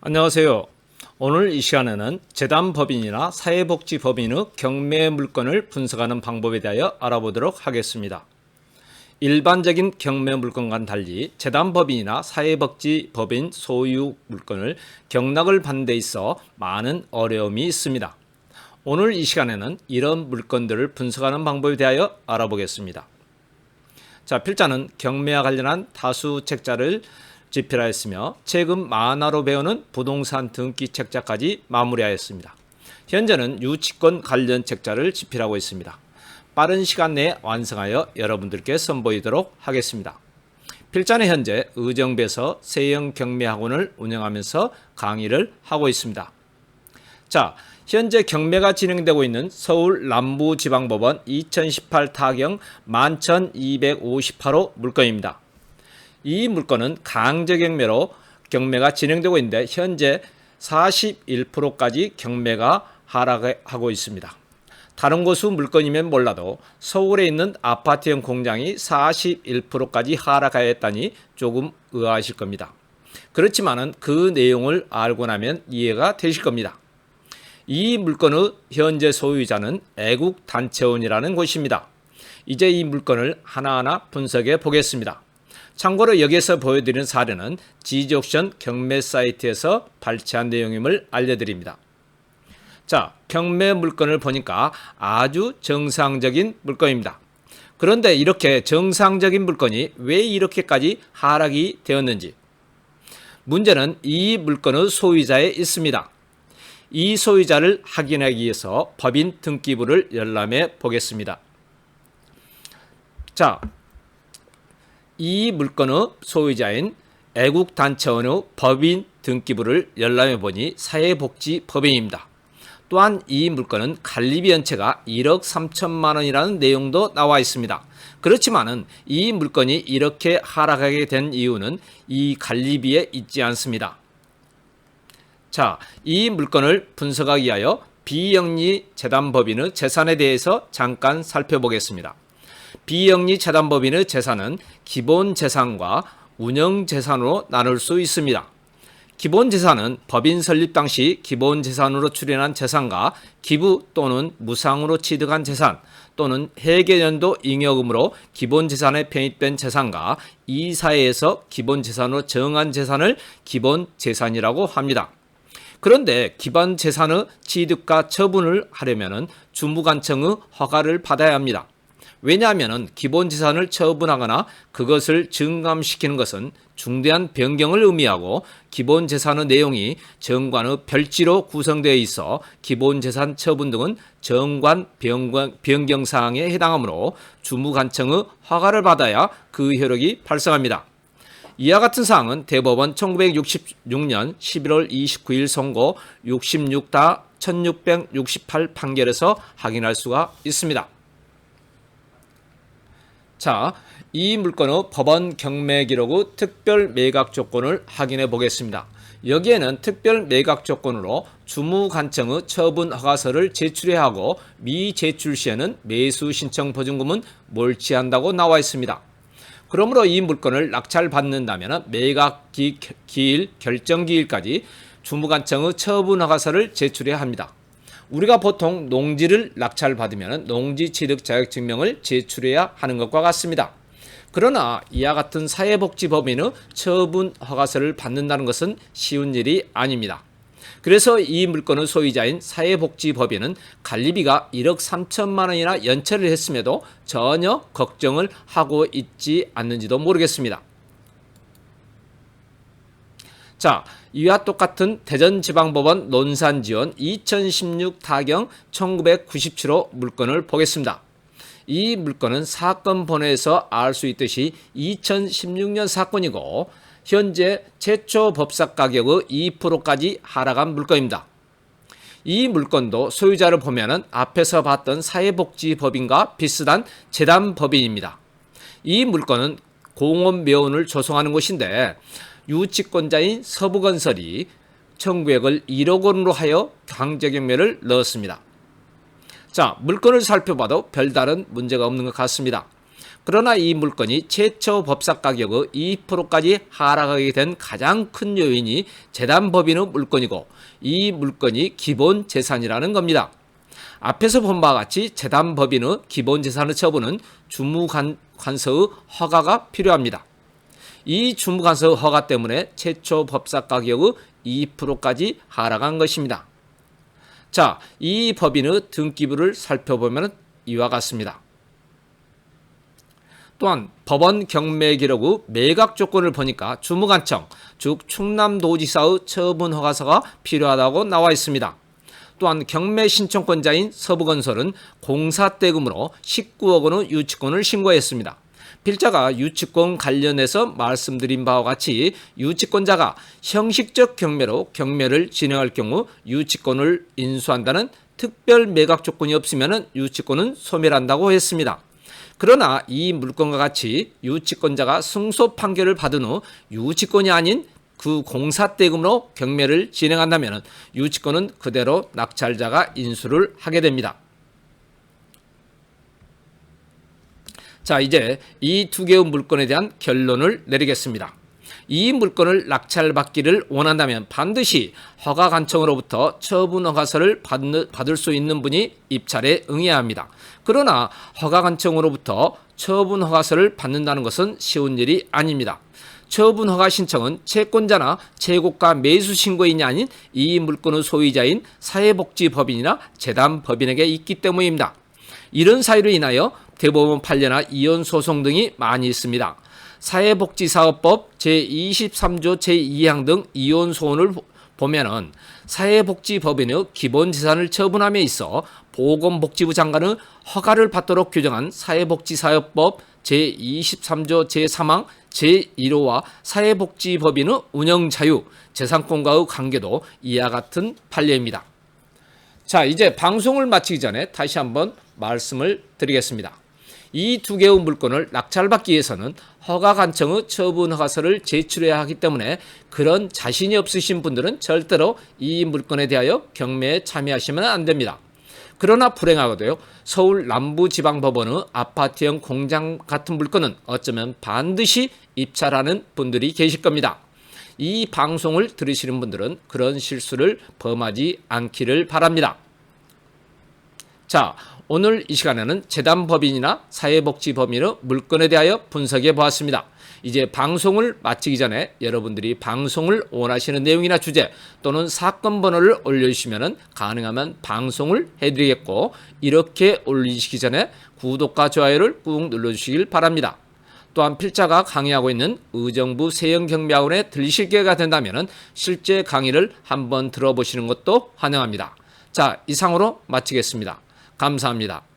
안녕하세요. 오늘 이 시간에는 재단법인이나 사회복지법인의 경매 물건을 분석하는 방법에 대하여 알아보도록 하겠습니다. 일반적인 경매 물건과는 달리 재단법인이나 사회복지법인 소유 물건을 경락을 받는 데 있어 많은 어려움이 있습니다. 오늘 이 시간에는 이런 물건들을 분석하는 방법에 대하여 알아보겠습니다. 자, 필자는 경매와 관련한 다수 책자를 집필하였으며 최근 만화로 배우는 부동산 등기 책자까지 마무리하였습니다. 현재는 유치권 관련 책자를 집필하고 있습니다. 빠른 시간 내에 완성하여 여러분들께 선보이도록 하겠습니다. 필자는 현재 의정부에서 세형 경매학원을 운영하면서 강의를 하고 있습니다. 자, 현재 경매가 진행되고 있는 서울 남부지방법원 2018 타경 11,258호 물건입니다. 이 물건은 강제경매로 경매가 진행되고 있는데 현재 41%까지 경매가 하락하고 있습니다. 다른 곳의 물건이면 몰라도 서울에 있는 아파트형 공장이 41%까지 하락하였다니 조금 의아하실 겁니다. 그렇지만은 그 내용을 알고 나면 이해가 되실 겁니다. 이 물건의 현재 소유자는 애국단체원이라는 곳입니다. 이제 이 물건을 하나하나 분석해 보겠습니다. 참고로 여기서 보여드리는 사례는 지지옥션 경매 사이트에서 발췌한 내용임을 알려드립니다. 자, 경매 물건을 보니까 아주 정상적인 물건입니다. 그런데 이렇게 정상적인 물건이 왜 이렇게까지 하락이 되었는지, 문제는 이 물건의 소유자에 있습니다. 이 소유자를 확인하기 위해서 법인 등기부를 열람해 보겠습니다. 자, 이 물건의 소유자인 애국단체원의 법인 등기부를 열람해 보니 사회복지법인입니다. 또한 이 물건은 관리비 연체가 1억 3천만 원이라는 내용도 나와 있습니다. 그렇지만은 이 물건이 이렇게 하락하게 된 이유는 이 관리비에 있지 않습니다. 자, 이 물건을 분석하기 위하여 비영리 재단법인의 재산에 대해서 잠깐 살펴보겠습니다. 비영리 재단법인의 재산은 기본 재산과 운영 재산으로 나눌 수 있습니다. 기본 재산은 법인 설립 당시 기본 재산으로 출연한 재산과 기부 또는 무상으로 취득한 재산 또는 회계연도 잉여금으로 기본 재산에 편입된 재산과 이사회에서 기본 재산으로 정한 재산을 기본 재산이라고 합니다. 그런데 기본 재산의 취득과 처분을 하려면 주무관청의 허가를 받아야 합니다. 왜냐하면 기본 재산을 처분하거나 그것을 증감시키는 것은 중대한 변경을 의미하고 기본 재산의 내용이 정관의 별지로 구성되어 있어 기본 재산 처분 등은 정관 변경 사항에 해당하므로 주무관청의 허가를 받아야 그 효력이 발생합니다. 이와 같은 사항은 대법원 1966년 11월 29일 선고 66-1668 판결에서 확인할 수가 있습니다. 자, 이 물건의 법원 경매 기록의 특별 매각 조건을 확인해 보겠습니다. 여기에는 특별 매각 조건으로 주무관청의 처분 허가서를 제출해야 하고 미제출 시에는 매수 신청 보증금은 몰치한다고 나와 있습니다. 그러므로 이 물건을 낙찰받는다면 매각 기일 결정 기일까지 주무관청의 처분 허가서를 제출해야 합니다. 우리가 보통 농지를 낙찰받으면 농지 취득 자격증명을 제출해야 하는 것과 같습니다. 그러나 이와 같은 사회복지법인의 처분 허가서를 받는다는 것은 쉬운 일이 아닙니다. 그래서 이 물건의 소유자인 사회복지법인은 관리비가 1억 3천만 원이나 연체를 했음에도 전혀 걱정을 하고 있지 않는지도 모르겠습니다. 자, 이와 똑같은 대전지방법원 논산지원 2016 타경 1997호 물건을 보겠습니다. 이 물건은 사건 번호에서 알 수 있듯이 2016년 사건이고 현재 최초 법사 가격의 2%까지 하락한 물건입니다. 이 물건도 소유자를 보면 앞에서 봤던 사회복지법인과 비슷한 재단법인입니다. 이 물건은 공원묘원을 조성하는 곳인데 유치권자인 서부건설이 1,900을 1억 원으로 하여 강제경매를 넣었습니다. 자, 물건을 살펴봐도 별다른 문제가 없는 것 같습니다. 그러나 이 물건이 최초 법사 가격의 2%까지 하락하게 된 가장 큰 요인이 재단법인의 물건이고 이 물건이 기본 재산이라는 겁니다. 앞에서 본 바와 같이 재단법인의 기본 재산의 처분은 주무관서의 허가가 필요합니다. 이 주무관서의 허가 때문에 최초 법사 가격의 2%까지 하락한 것입니다. 자, 이 법인의 등기부를 살펴보면 이와 같습니다. 또한 법원 경매 기록의 매각 조건을 보니까 주무관청, 즉 충남도지사의 처분 허가서가 필요하다고 나와 있습니다. 또한 경매 신청권자인 서부건설은 공사대금으로 19억 원의 유치권을 신고했습니다. 필자가 유치권 관련해서 말씀드린 바와 같이 유치권자가 형식적 경매로 경매를 진행할 경우 유치권을 인수한다는 특별 매각 조건이 없으면 유치권은 소멸한다고 했습니다. 그러나 이 물건과 같이 유치권자가 승소 판결을 받은 후 유치권이 아닌 그 공사대금으로 경매를 진행한다면 유치권은 그대로 낙찰자가 인수를 하게 됩니다. 자, 이제 이 두 개의 물건에 대한 결론을 내리겠습니다. 이 물건을 낙찰받기를 원한다면 반드시 허가관청으로부터 처분 허가서를 받을 수 있는 분이 입찰에 응해야 합니다. 그러나 허가관청으로부터 처분 허가서를 받는다는 것은 쉬운 일이 아닙니다. 처분 허가 신청은 채권자나 채고가 매수 신고인이 아닌 이 물건의 소유자인 사회복지법인이나 재단법인에게 있기 때문입니다. 이런 사유로 인하여 대법원 판례나 이혼 소송 등이 많이 있습니다. 사회복지사업법 제23조 제2항 등 이혼 소원을 보면은 사회복지법인의 기본 재산을 처분함에 있어 보건복지부 장관의 허가를 받도록 규정한 사회복지사업법 제23조 제3항 제1호와 사회복지법인의 운영자유, 재산권과의 관계도 이와 같은 판례입니다. 자, 이제 방송을 마치기 전에 다시 한번 말씀을 드리겠습니다. 이 두 개의 물건을 낙찰받기 위해서는 허가관청의 처분 허가서를 제출해야 하기 때문에 그런 자신이 없으신 분들은 절대로 이 물건에 대하여 경매에 참여하시면 안 됩니다. 그러나 불행하게도요, 서울 남부지방법원의 아파트형 공장 같은 물건은 어쩌면 반드시 입찰하는 분들이 계실 겁니다. 이 방송을 들으시는 분들은 그런 실수를 범하지 않기를 바랍니다. 자, 오늘 이 시간에는 재단법인이나 사회복지법인의 물건에 대하여 분석해 보았습니다. 이제 방송을 마치기 전에 여러분들이 방송을 원하시는 내용이나 주제 또는 사건 번호를 올려주시면 가능하면 방송을 해드리겠고, 이렇게 올리시기 전에 구독과 좋아요를 꾹 눌러주시길 바랍니다. 또한 필자가 강의하고 있는 의정부 세영경매학원에 들리실 기회가 된다면 실제 강의를 한번 들어보시는 것도 환영합니다. 자, 이상으로 마치겠습니다. 감사합니다.